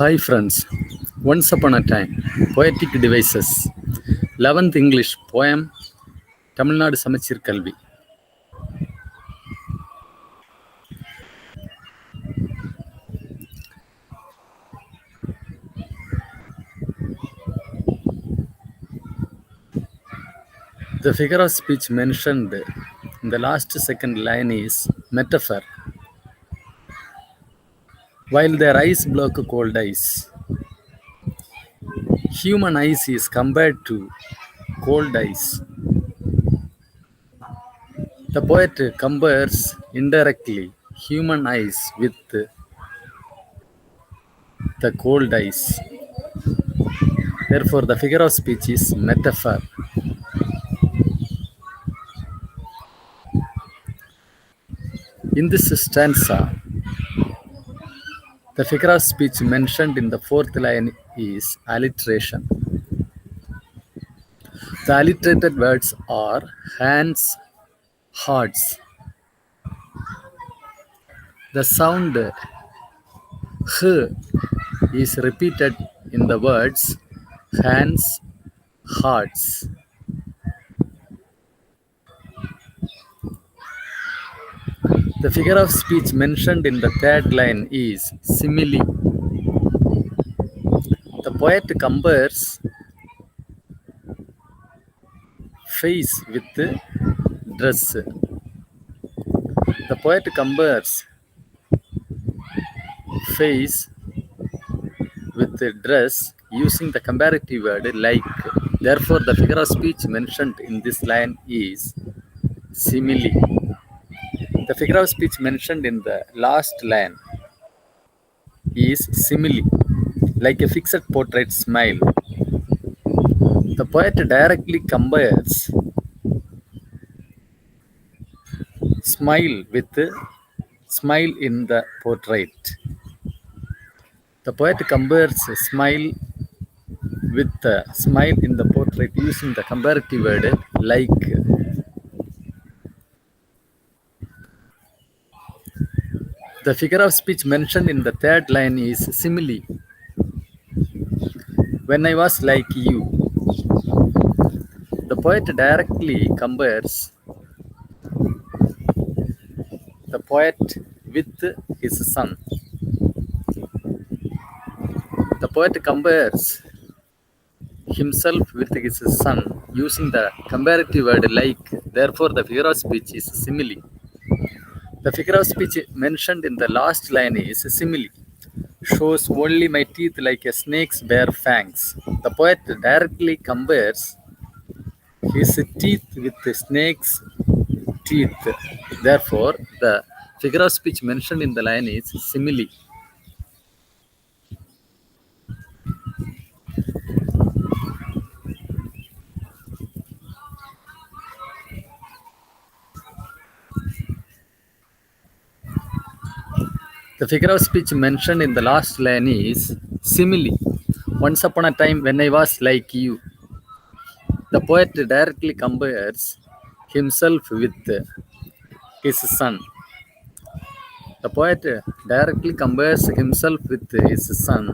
Hi friends, once upon a time, poetic devices, 11th English poem, Tamil Nadu சமச்சீர் கல்வி. The figure of speech mentioned in the last second line is metaphor. While their eyes block cold ice, human ice is compared to cold ice. The poet compares indirectly human ice with the cold ice. Therefore, the figure of speech is metaphor. In this stanza, the figure of speech mentioned in the fourth line is alliteration. The alliterated words are hands, hearts. The sound h is repeated in the words hands, hearts. The figure of speech mentioned in the third line is simile. The poet compares face with dress. The poet compares face with dress using the comparative word like. Therefore, the figure of speech mentioned in this line is simile. The figure of speech mentioned in the last line is simile, like a fixed portrait smile. The poet directly compares smile with smile in the portrait. The poet compares smile with smile in the portrait using the comparative word like. The figure of speech mentioned in the third line is simile. When I was like you. The poet directly compares the poet with his son. The poet compares himself with his son using the comparative word like. Therefore, the figure of speech is simile. The figure of speech mentioned in the last line is simile. Shows only my teeth like a snake's bare fangs. The poet directly compares his teeth with the snake's teeth. Therefore, the figure of speech mentioned in the line is simile. The figure of speech mentioned in the last line is simile. Once upon a time when I was like you. The poet directly compares himself with his son. The poet directly compares himself with his son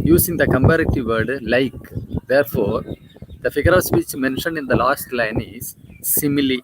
using the comparative word like. Therefore, the figure of speech mentioned in the last line is simile.